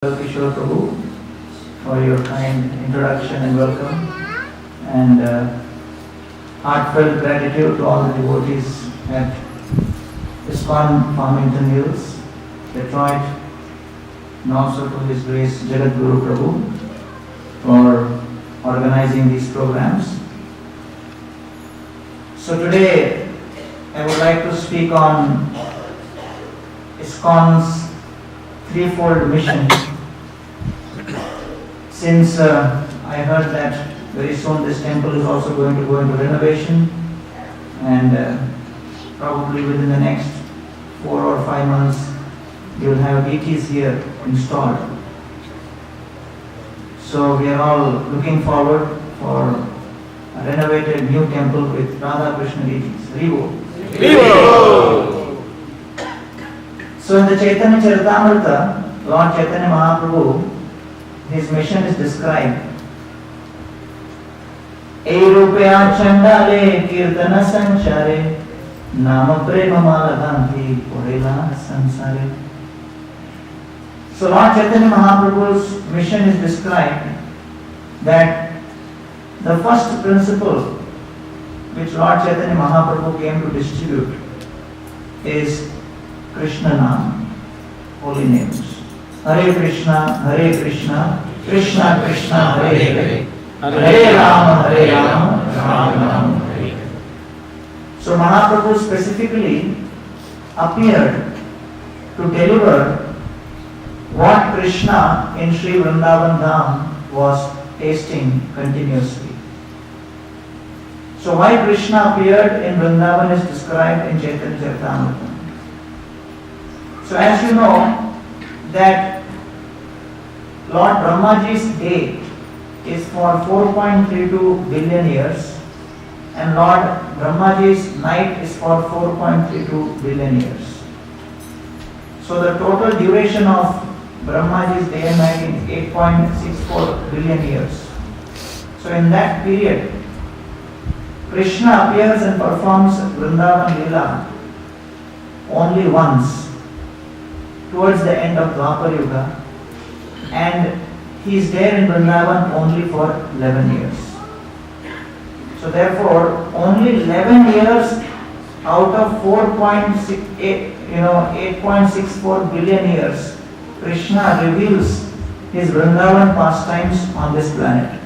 Kishore Prabhu for your kind introduction and welcome, and heartfelt gratitude to all the devotees at ISKCON Farmington Hills, Detroit, and also to His Grace Jagat Guru Prabhu for organizing these programs. So today I would like to speak on ISKCON's threefold mission. Since I heard that very soon this temple is also going to go into renovation, and probably within the next 4 or 5 months you will have deities here installed. So we are all looking forward for a renovated new temple with Radha Krishna deities. Vivo! So in the Chaitanya Charitamrita, Lord Chaitanya Mahaprabhu, his mission is described. E rupaya chandale kirtana sanchare nama prema malaganti porela sansare. So Lord Chaitanya Mahaprabhu's mission is described that the first principle which Lord Chaitanya Mahaprabhu came to distribute is Krishna Nam, holy names. Hare Krishna, Krishna Krishna, Hare Hare, Hare Rama, Rama Rama, Hare Hare. So Mahaprabhu specifically appeared to deliver what Krishna in Sri Vrindavan Dham was tasting continuously. So why Krishna appeared in Vrindavan is described in Chaitanya Charitamrita. So as you know that Lord Brahmaji's day is for 4.32 billion years and Lord Brahmaji's night is for 4.32 billion years. So the total duration of Brahmaji's day and night is 8.64 billion years. So in that period, Krishna appears and performs Vrindavan Leela only once, towards the end of Dwapar Yuga, and he is there in Vrindavan only for 11 years. So therefore, only 11 years out of 8.64 billion years, Krishna reveals his Vrindavan pastimes on this planet.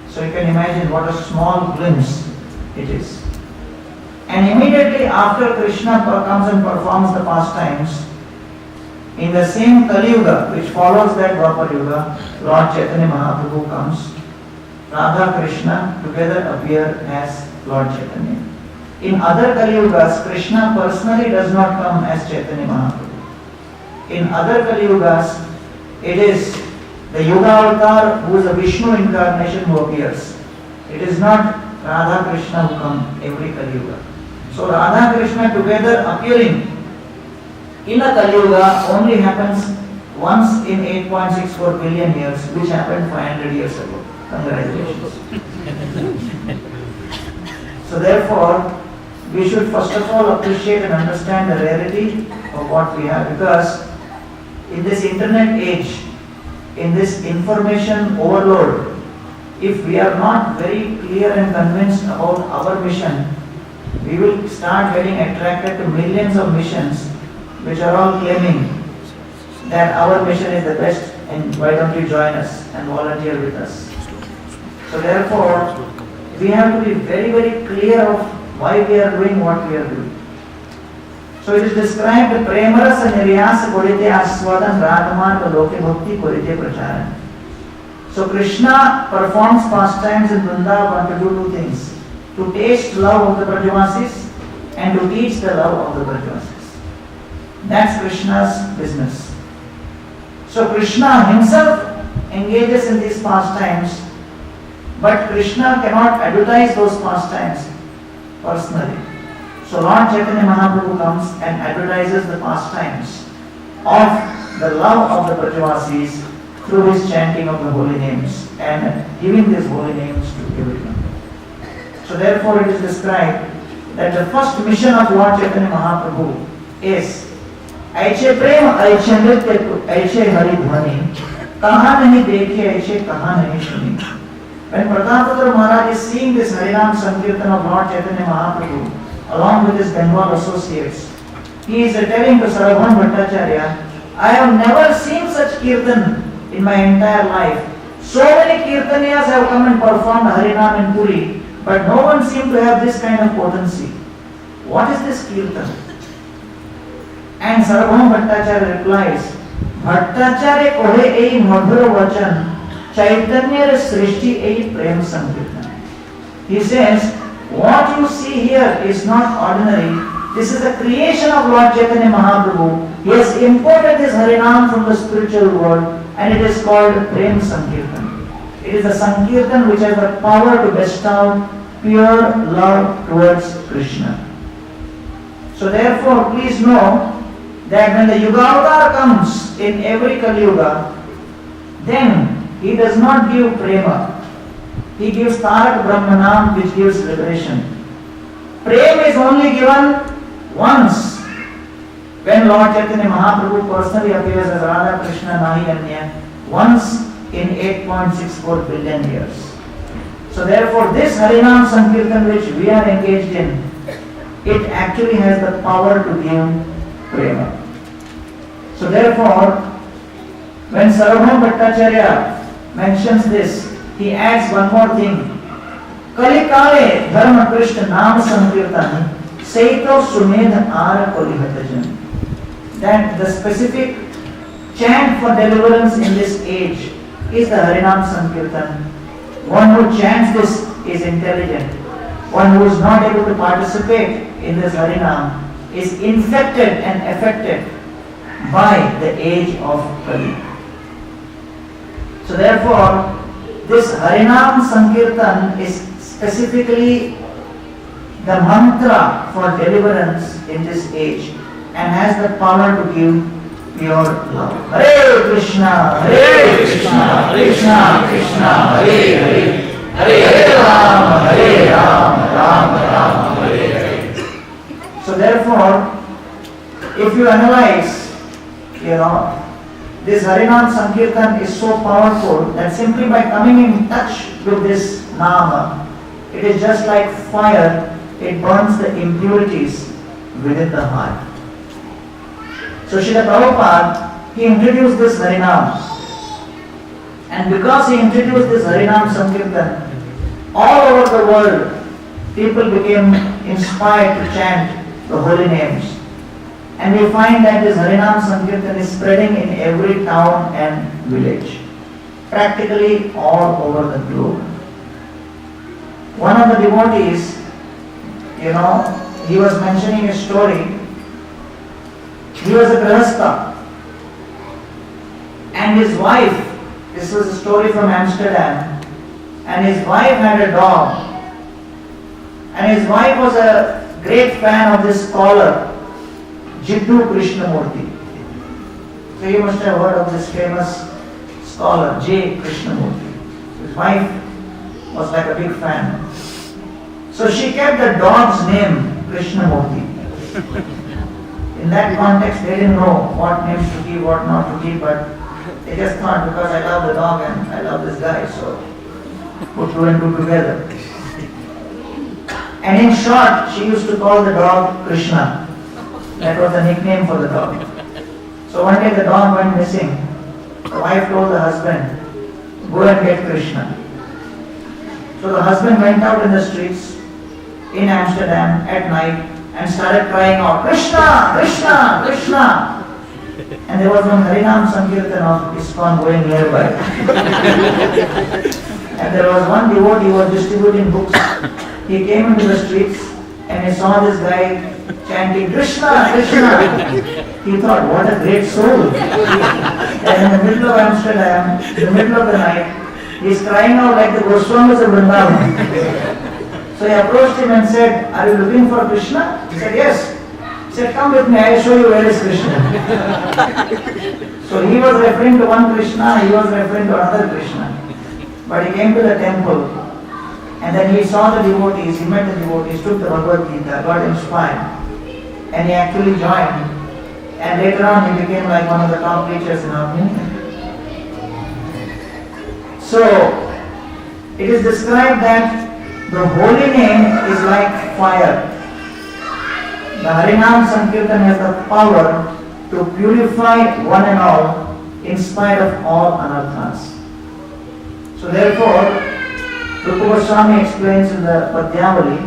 So you can imagine what a small glimpse it is. And immediately after Krishna comes and performs the pastimes, in the same Kali Yuga, which follows that Dwapar Yuga, Lord Chaitanya Mahaprabhu comes. Radha Krishna together appear as Lord Chaitanya. In other Kali Yugas, Krishna personally does not come as Chaitanya Mahaprabhu. In other Kali Yugas, it is the Yuga Avatar who is a Vishnu incarnation who appears. It is not Radha Krishna who come every Kali Yuga. So Radha Krishna together appearing in a Kali Yuga only happens once in 8.64 billion years, which happened 500 years ago. Congratulations. So therefore, we should first of all appreciate and understand the rarity of what we have, because in this internet age, in this information overload, if we are not very clear and convinced about our mission, we will start getting attracted to millions of missions which are all claiming that our mission is the best and why don't you join us and volunteer with us. So therefore, we have to be very, very clear of why we are doing what we are doing. So it is described, Premaras Niryas Korite Aswadan Ragamarga Loke Bhakti Korite Pracharan. So Krishna performs pastimes in Vrindavan to do two things: to taste love of the Brajavasis and to teach the love of the Brajavasis. That's Krishna's business. So Krishna himself engages in these pastimes, but Krishna cannot advertise those pastimes personally. So Lord Chaitanya Mahaprabhu comes and advertises the pastimes of the love of the Brajavasis through his chanting of the holy names and giving these holy names to everyone. So therefore it is described that the first mission of Lord Chaitanya Mahaprabhu is ऐसे प्रेम ऐसे नृत्य ऐसे हरिध्वनि कहाँ नहीं देखे ऐसे कहाँ नहीं सुनी. When Pratapatra Maharaj is seeing this Harinam Sankirtan of Lord Chaitanya Mahaprabhu along with his Bengal associates, he is telling to Sarabhan Bhattacharya, I have never seen such kirtan in my entire life. So many kirtaniyas have come and performed Harinam in Puri, but no one seemed to have this kind of potency. What is this kirtan? And Sarabhan Bhattacharya replies, Bhattacharya kohe ei madhura vachan, Chaitanya srishti ei prem sankirtan. He says, what you see here is not ordinary. This is a creation of Lord Chaitanya Mahaprabhu. He has imported this Harinam from the spiritual world and it is called Prem Sankirtan. It is a Sankirtan which has the power to bestow pure love towards Krishna. So therefore, please know that when the Yuga Avatar comes in every Kali Yuga, then he does not give Prema. He gives Tarak Brahmanam which gives liberation. Prema is only given once when Lord Chaitanya Mahaprabhu personally appears as Radha Krishna Nahi Anya, once in 8.64 billion years. So therefore this Harinam Sankirtan which we are engaged in, it actually has the power to give Prema. So therefore, when Sarabhan Bhattacharya mentions this, he adds one more thing. Kali Kale Dharma Krishna Nam Sankirtan Saito Sumedh Ara Kolihatajan. That the specific chant for deliverance in this age is the Harinam Sankirtan. One who chants this is intelligent. One who is not able to participate in this Harinam is infected and affected by the age of Kali. So therefore, this Harinam Sankirtan is specifically the mantra for deliverance in this age and has the power to give pure love. Hare Krishna, Hare Krishna, Krishna Krishna, Hare Hare, Hare Hare Ram, Hare Ram, Ram Ram, Hare Hare. So therefore, if you analyze, this Harinam Sankirtan is so powerful that simply by coming in touch with this Nama, it is just like fire, it burns the impurities within the heart. So Srila Prabhupada, he introduced this Harinam. And because he introduced this Harinam Sankirtan, all over the world, people became inspired to chant the holy names. And we find that this Harinam Sankirtan is spreading in every town and village, practically all over the globe. One of the devotees, he was mentioning a story. He was a Grahastha, and his wife, this was a story from Amsterdam, and his wife had a dog, and his wife was a great fan of this scholar, Jiddu Krishnamurti. So you must have heard of this famous scholar, J. Krishnamurti. His wife was like a big fan. So she kept the dog's name Krishnamurti. In that context, they didn't know what names to keep, what not to keep, but they just thought, because I love the dog and I love this guy, so put two and two together. And in short, she used to call the dog Krishna. That was the nickname for the dog. So one day the dog went missing. The wife told the husband, go and get Krishna. So the husband went out in the streets in Amsterdam at night and started crying out, Krishna, Krishna, Krishna. And there was one Harinam Sankirtan of ISKCON going nearby. And there was one devotee who was distributing books. He came into the streets and he saw this guy chanting Krishna, Krishna. He thought, what a great soul. And in the middle of Amsterdam, in the middle of the night, he is crying out like the Goswamis of Vrindavan. So he approached him and said, are you looking for Krishna? He said, yes. He said, come with me, I will show you where is Krishna. So he was referring to one Krishna, he was referring to another Krishna. But he came to the temple and then he saw the devotees, he met the devotees, took the Bhagavad Gita, got inspired, and he actually joined. And later on he became like one of the top preachers in our movement. So, it is described that the holy name is like fire. The Harinam Sankirtan has the power to purify one and all in spite of all anarthas. So therefore, Rupa Goswami explains in the Padyavali,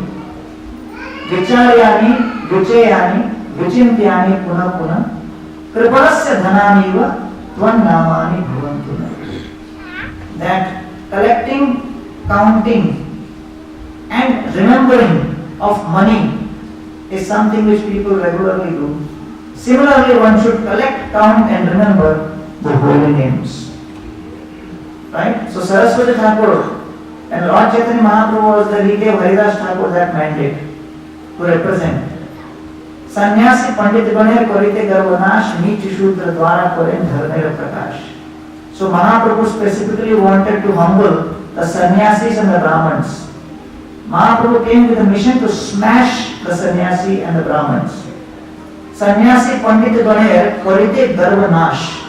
Vicharyani, Vichayani, Vichintyani Puna Puna, Kriparasya Dhananiva Tvan Namani Bhavantuna. That collecting, counting, and remembering of money is something which people regularly do. Similarly, one should collect, count, and remember the holy names. Right? So Saraswati Thakur and Lord Chaitanya Mahaprabhu was the, he gave Haridas Thakur that mandate to represent. Sannyasi Pandit Bane Korite Garvanash Nichi Shudra Dwara Koren Dharmera Prakash. So Mahaprabhu specifically wanted to humble the sannyasis and the Brahmins. Mahaprabhu came with a mission to smash the sannyasi and the Brahmins. Sannyasi Pandit Bane Korite Garvanash.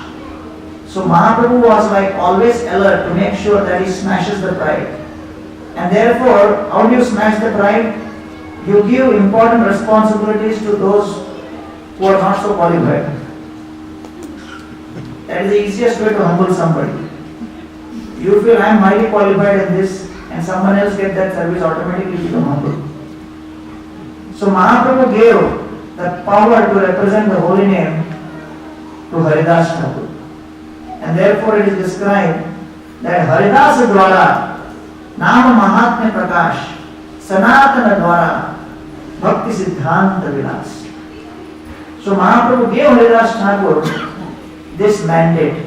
So Mahaprabhu was like always alert to make sure that he smashes the pride. And therefore, how do you smash the pride? You give important responsibilities to those who are not so qualified. That is the easiest way to humble somebody. You feel I am highly qualified in this and someone else get that service, automatically become humble. So Mahaprabhu gave the power to represent the holy name to Haridas Thakur. And therefore it is described that Haridas Dwara Nama Mahatmya Prakash Sanatana Dwara Bhakti Siddhanta Vilas. So Mahaprabhu gave Haridas Thakur this mandate.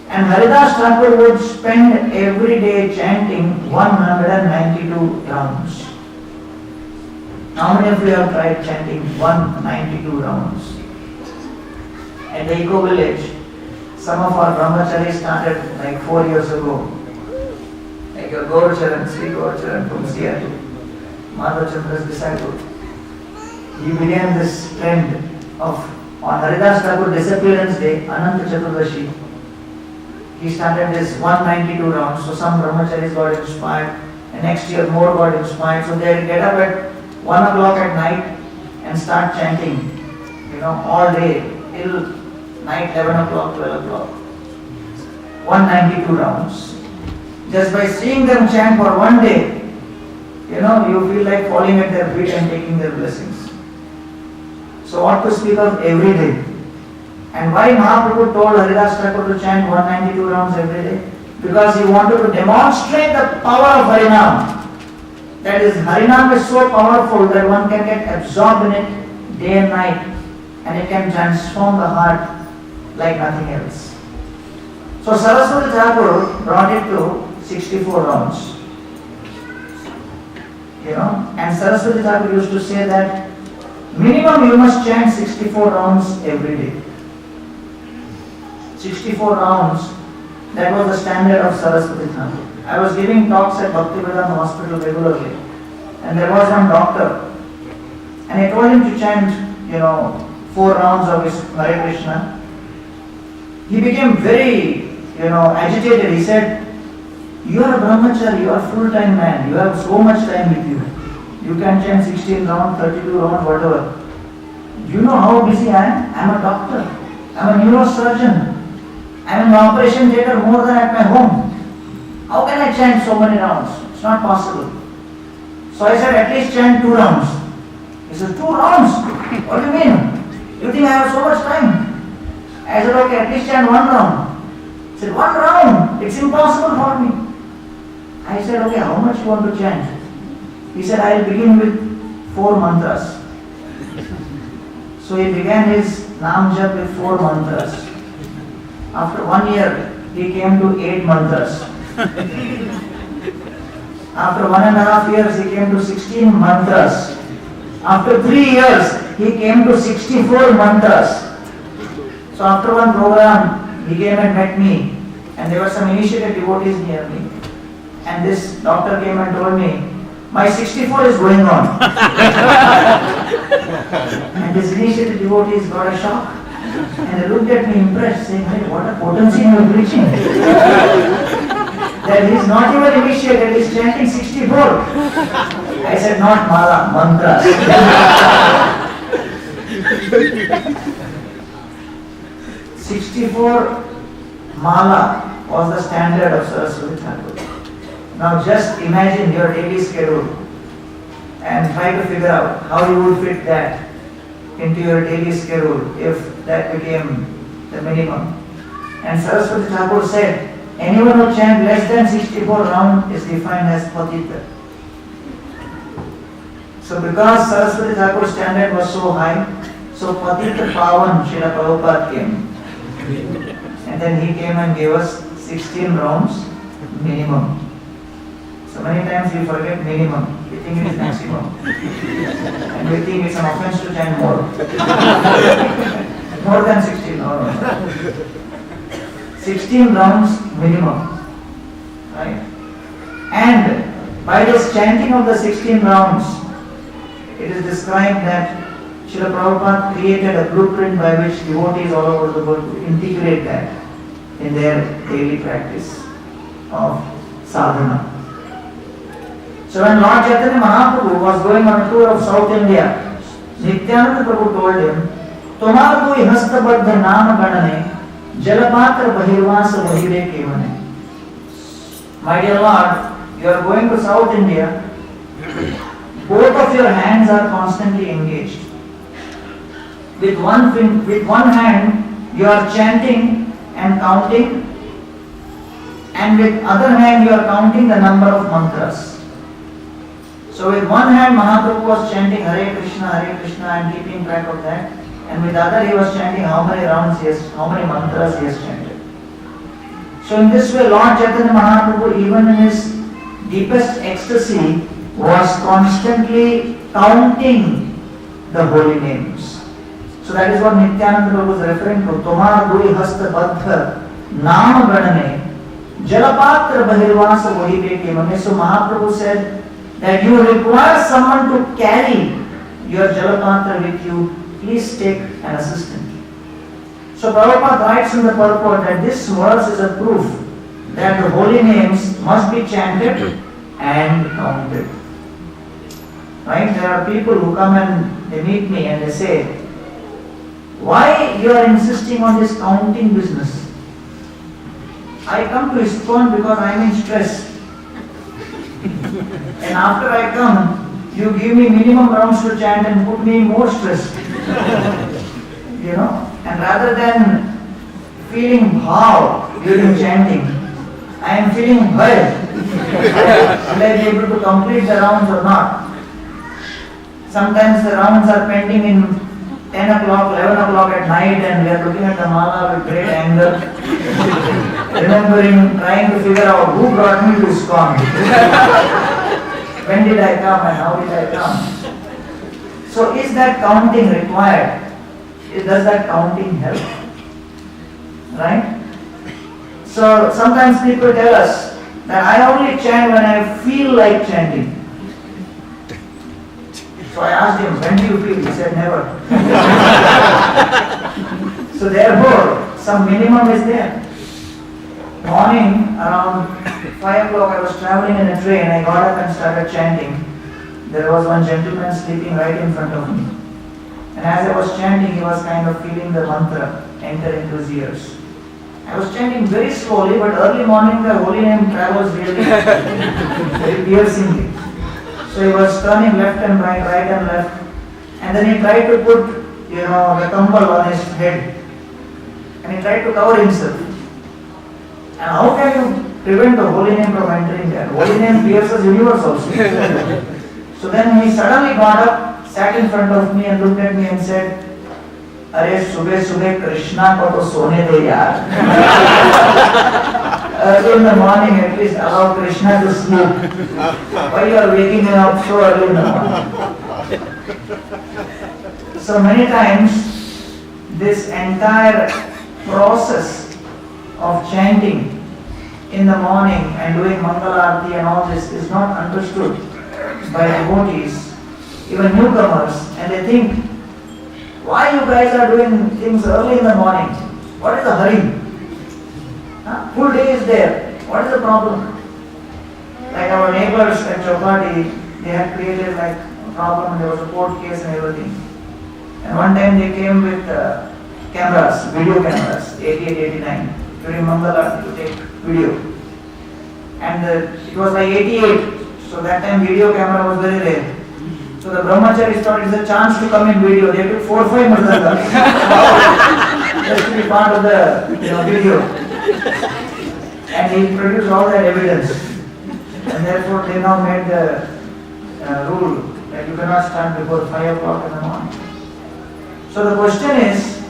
And Haridas Thakur would spend every day chanting 192 rounds. How many of you have tried chanting 192 rounds? At the Eco Village, some of our brahmacharis started like 4 years ago. Like your Gauracharan, Sri Gauracharan from Seattle, Madhav Chandra's disciple. He began this trend of, on Haridas Thakur disappearance day, Ananta Chaturdashi, he started this 192 rounds. So some brahmacharis got inspired, and next year more got inspired. So they get up at 1 o'clock at night and start chanting, all day till night 11 o'clock, 12 o'clock. 192 rounds. Just by seeing them chant for one day, you feel like falling at their feet and taking their blessings. So what to speak of every day? And why Mahaprabhu told Haridas Thakur to chant 192 rounds every day? Because he wanted to demonstrate the power of Harinam. That is, Harinam is so powerful that one can get absorbed in it day and night, and it can transform the heart like nothing else. So Saraswati Thakur brought it to 64 rounds. And Saraswati Thakur used to say that minimum you must chant 64 rounds every day. 64 rounds, that was the standard of Saraswati Thakur. I was giving talks at Bhaktivedanta Hospital regularly, and there was one doctor, and I told him to chant, 4 rounds of his Hare Krishna. He became very, agitated. He said, "You are a brahmachari, you are a full-time man, you have so much time with you. You can chant 16 rounds, 32 rounds, whatever. Do you know how busy I am? I am a doctor, I am a neurosurgeon. I am in the operation theatre more than at my home. How can I chant so many rounds? It's not possible." So I said, "At least chant 2 rounds. He said, "2 rounds? What do you mean? You think I have so much time?" I said, "Okay, at least chant 1 round. He said, "1 round? It's impossible for me." I said, "Okay, how much you want to chant?" He said, "I will begin with 4 mantras. So he began his Nam Jap with 4 mantras. After 1 year, he came to 8 mantras. After 1.5 years, he came to 16 mantras. After 3 years, he came to 64 mantras. So after one program, he came and met me, and there were some initiated devotees near me. And this doctor came and told me, "My 64 is going on." And this initiated devotees got a shock. And they looked at me impressed, saying, hey, what a potency you are preaching. That he is not even initiated, he is chanting 64. I said, not mala, mantras. 64 mala was the standard of Saraswati Thakur. Now just imagine your daily schedule and try to figure out how you would fit that into your daily schedule if that became the minimum. And Saraswati Thakur said, anyone who chant less than 64 rounds is defined as patita. So because Saraswati Thakur's standard was so high, so patita pavan Srila Prabhupada came. And then he came and gave us 16 rounds minimum. So many times we forget minimum. We think it is maximum. And we think it's an offense to chant more. More than 16. No. 16 rounds minimum. Right? And by this chanting of the 16 rounds, it is described that Srila Prabhupada created a blueprint by which devotees all over the world could integrate that in their daily practice of sadhana. So when Lord Chaitanya Mahaprabhu was going on a tour of South India, Nityananda Prabhu told him, Tomar koi hastabadha naam ganane, jalapatra bahirvasa bahire kevane. My dear Lord, you are going to South India, both of your hands are constantly engaged. With one hand, you are chanting and counting, and with other hand, you are counting the number of mantras. So with one hand, Mahaprabhu was chanting Hare Krishna and keeping track of that, and with the other he was chanting how many rounds he has, how many mantras he has chanted. So in this way, Lord Chaitanya Mahaprabhu, even in his deepest ecstasy, was constantly counting the holy names. So that is what Nityananda Prabhu was referring to. Tomar dui hasta badha naam ganane jalapatra bahirvasa vahipe kevane. So Mahaprabhu said that you require someone to carry your jalapatra with you. Please take an assistant. So Prabhupada writes in the purport that this verse is a proof that the holy names must be chanted and counted. Right? There are people who come and they meet me and they say, why you are insisting on this counting business? I come to ISKCON because I am in stress. And after I come, you give me minimum rounds to chant and put me in more stress. You know? And rather than feeling bhav during chanting, I am feeling bhai. Will I be able to complete the rounds or not? Sometimes the rounds are pending in 10 o'clock, 11 o'clock at night, and we are looking at the mala with great anger, remembering, trying to figure out who brought me to ISKCON. When did I come and how did I come? So is that counting required? Does that counting help? Right? So sometimes people tell us that I only chant when I feel like chanting. So I asked him, when do you feel? He said, never. So therefore, some minimum is there. Morning, around 5 o'clock, I was traveling in a train. I got up and started chanting. There was one gentleman sleeping right in front of me. And as I was chanting, he was kind of feeling the mantra enter into his ears. I was chanting very slowly, but early morning the holy name travels really very piercingly. So he was turning left and right, right and left. And then he tried to put, the kambal on his head. And he tried to cover himself. And how can you prevent the holy name from entering there? Holy name pierces universe also. So then he suddenly got up, sat in front of me and looked at me and said, Arey subah subah Krishna ko to sone de yaar. Early in the morning, at least allow Krishna to sleep. Why you are waking him up so early in the morning? So many times, this entire process of chanting in the morning and doing Mangala Arati and all this is not understood by devotees, even newcomers, and they think Why you guys are doing things early in the morning? What is the hurry? Full day is there. What is the problem? Like our neighbors at Chowpatty, they had created like a problem and there was a court case and everything. And one time they came with cameras, video cameras, 88, 89, during Mangala to take video. And it was like 88, so that time video camera was very rare. So the brahmacharis thought it's a chance to come in video. They took 4-5 murders just to be part of the video. And he produced all that evidence. And therefore they now made the rule that you cannot stand before 5 o'clock in the morning. So the question is,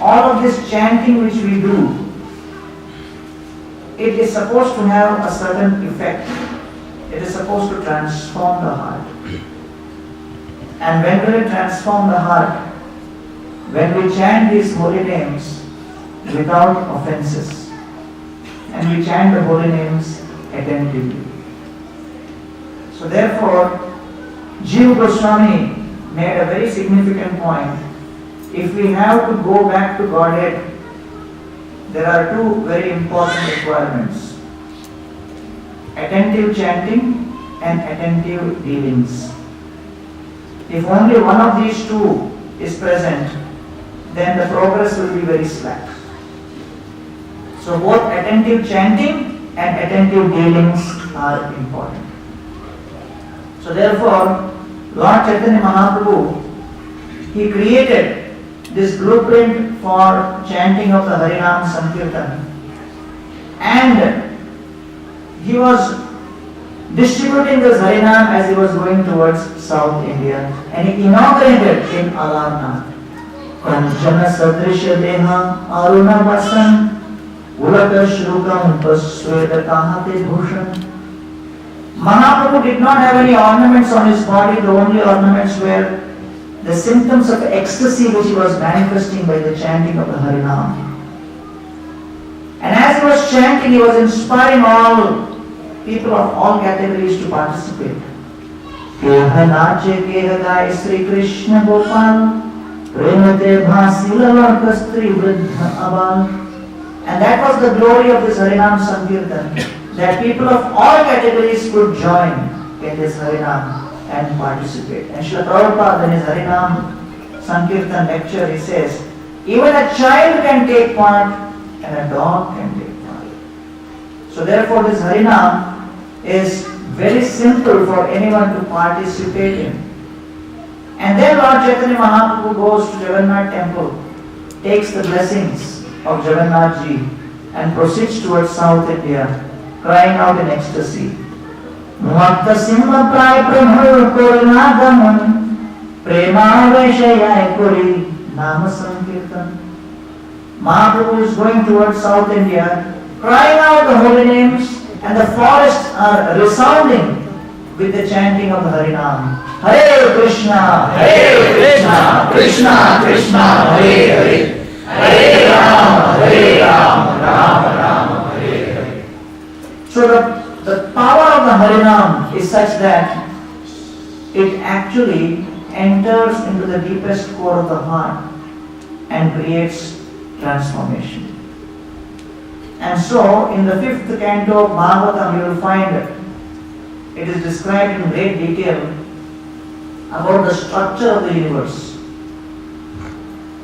all of this chanting which we do, it is supposed to have a certain effect. It is supposed to transform the heart. And when will it transform the heart? When we chant these holy names without offenses. And we chant the holy names attentively. So therefore, Jiva Goswami made a very significant point. If we have to go back to Godhead, there are two very important requirements. Attentive chanting and attentive dealings. If only one of these two is present, then the progress will be very slack. So both attentive chanting and attentive dealings are important. So therefore, Lord Chaitanya Mahaprabhu, he created this blueprint for chanting of the Harinam Sankirtan, and he was distributing this Harinam as he was going towards South India, and he inaugurated in Alarna. Kanchana Sadrisha Deha Aruna Vasan Ulaka Shrukam Pasweda Kahate Bhushan. Mahaprabhu did not have any ornaments on his body. The only ornaments were the symptoms of ecstasy which he was manifesting by the chanting of the Harinam. And as he was chanting, he was inspiring all people of all categories to participate. Keha nache keha gai Sri Krishna Gopal Premate bhasi lalakastri vridha abal. And that was the glory of this Harinam Sankirtan, that people of all categories could join in this Harinam and participate. And Srila Prabhupada in his Harinam Sankirtan lecture, he says, even a child can take part and a dog can take part. So therefore this Harinam is very simple for anyone to participate in. And then Lord Chaitanya Mahaprabhu goes to Jagannath temple, takes the blessings of Jagannath ji and proceeds towards South India, crying out in ecstasy. Mukta Simha Prai Prabhu Kornagaman Prema Vaishayai Kuri Nama Sankirtan. Mahaprabhu is going towards South India, crying out the holy names, and the forests are resounding with the chanting of the Harinam. Hare Krishna, Krishna Krishna, Hare Hare, Hare Rama, Rama Rama, Hare Hare. So the power of the Harinam is such that it actually enters into the deepest core of the heart and creates transformation. And so, in the 5th canto of Bhagavatam, you will find it is described in great detail about the structure of the universe.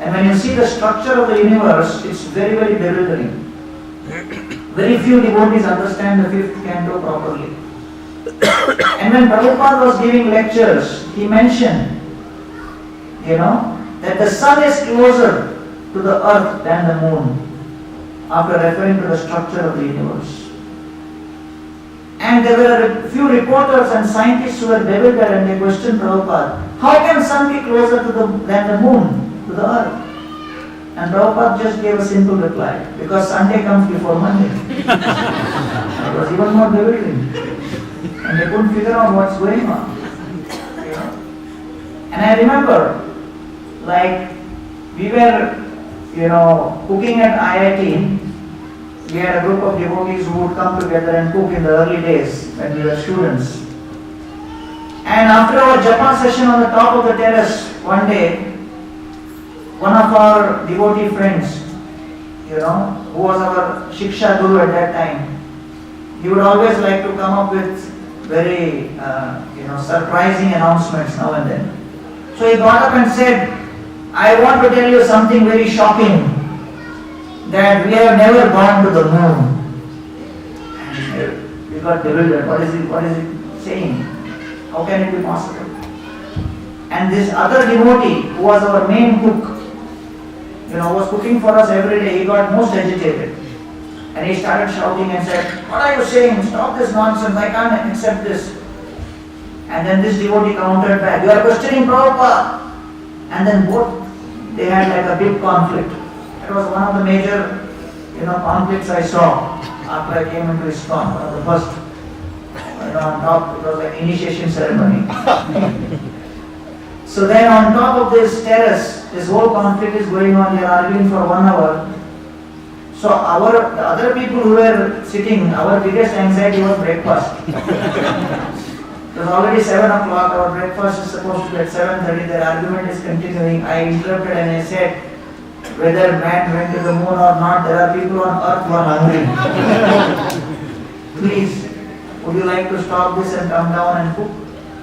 And when you see the structure of the universe, it's very, very bewildering. Very few devotees understand the 5th canto properly. And when Prabhupada was giving lectures, he mentioned, that the sun is closer to the earth than the moon, after referring to the structure of the universe. And there were a few reporters and scientists who were bewildered, and they questioned Prabhupada, how can sun be closer than the moon to the earth? And Prabhupada just gave a simple reply, because Sunday comes before Monday. It was even more bewildering. And they couldn't figure out what's going on. And I remember, like, we were, cooking at IIT. We had a group of devotees who would come together and cook in the early days when we were students. And after our japa session on the top of the terrace, one day, one of our devotee friends, who was our Shiksha Guru at that time, he would always like to come up with very, surprising announcements now and then. So he got up and said, I want to tell you something very shocking, that we have never gone to the moon. And we got bewildered. What is it saying? How can it be possible? And this other devotee, who was our main cook, was cooking for us every day, he got most agitated. And he started shouting and said, what are you saying? Stop this nonsense, I can't accept this. And then this devotee countered back, you are questioning Prabhupada. And then both, they had like a big conflict. It was one of the major, conflicts I saw after I came into ISKCON. One of the first, on top, it was like initiation ceremony. So then on top of this terrace, this whole conflict is going on, they are arguing for 1 hour. So the other people who were sitting, our biggest anxiety was breakfast. It was already 7 o'clock, our breakfast is supposed to be at 7:30, their argument is continuing. I interrupted and I said, whether man went to the moon or not, there are people on earth who are hungry. Please, would you like to stop this and come down and cook?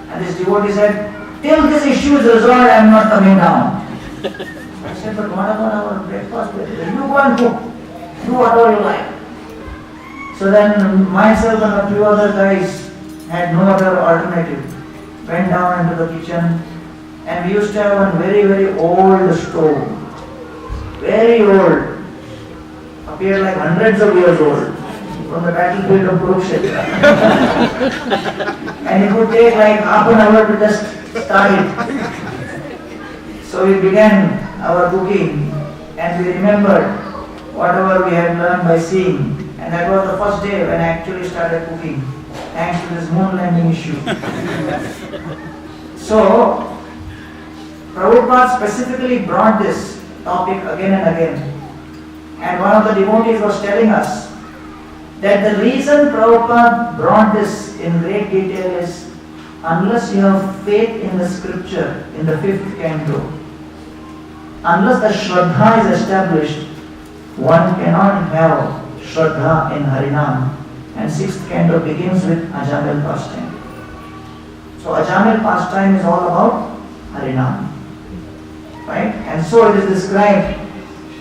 And this devotee said, till this issue is resolved, I am not coming down. I said, but what about our breakfast? You go and cook. Do whatever you like. So then myself and a few other guys had no other alternative. Went down into the kitchen and we used to have one very, very old stove. Very old. Appeared like hundreds of years old. From the battlefield of Kurukshetra. And it would take like half an hour to just start it. So we began our cooking and we remembered whatever we had learned by seeing. And that was the first day when I actually started cooking, thanks to this moon landing issue. So, Prabhupada specifically brought this topic again and again. And one of the devotees was telling us that the reason Prabhupada brought this in great detail is unless you have faith in the scripture in the 5th canto, unless the Shraddha is established, one cannot have Shraddha in Harinam. And 6th canto begins with Ajamil pastime. So Ajamil pastime is all about Harinam. Right? And so it is described,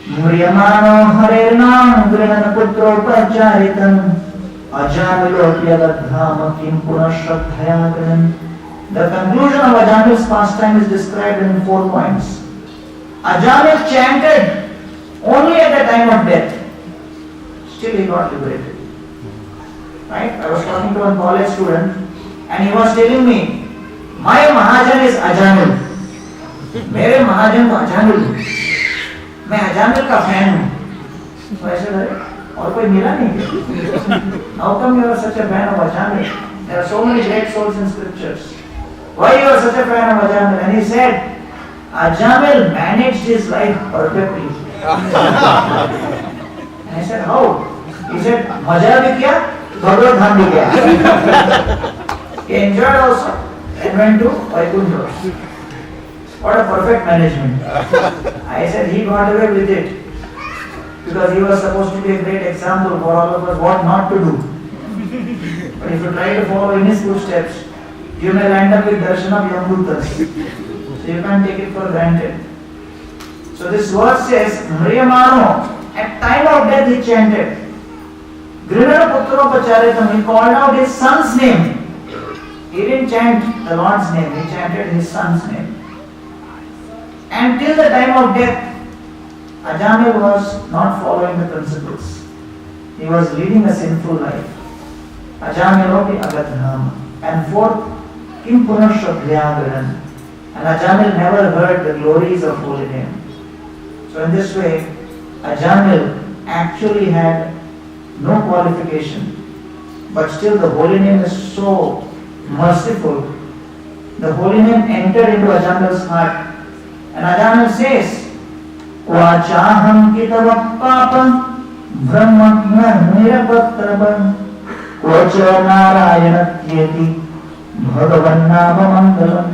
Mriyamano Harinam Grinana Putro Pacharitam Ajamilo Pyagadhama Kim Puna Shraddhaya Grinan. The conclusion of Ajamil's pastime is described in 4 points. Ajamil chanted only at the time of death. Still he got liberated. Right? I was talking to one college student and he was telling me, my Mahajan is Ajamil. मेरे महाजन तो अजामिल, मैं अजामिल का fan हूँ. So I said, और कोई मिला नहीं? How come you are such a fan of Ajamil? There are so many great souls in scriptures. Why you are such a fan of Ajamil? And he said, Ajamil managed his life perfectly. And I said, how? He said, मजा भी किया, भगवत धाम भी किया. He enjoyed also and went to Vaikuntha. What a perfect management. I said he got away with it because he was supposed to be a great example for all of us what not to do. But if you try to follow in his footsteps, you may land up with darshan of Yambutas. So you can't take it for granted. So this verse says, Mriyamano, at time of death he chanted. Grinana Putro Pacharitam, he called out his son's name. He didn't chant the Lord's name, he chanted his son's name. And till the time of death, Ajamil was not following the principles. He was leading a sinful life. Ajamilopi Agadham. And 4th, Kim Puna Shraddhaya Grinan. And Ajamil never heard the glories of holy name. So in this way, Ajamil actually had no qualification. But still the holy name is so merciful. The holy name entered into Ajamil's heart. And Ajamil says, Vachaham kitava papa brahmagna nirapatrabha Vacha narayana tyeti bhagavan nama mangalam.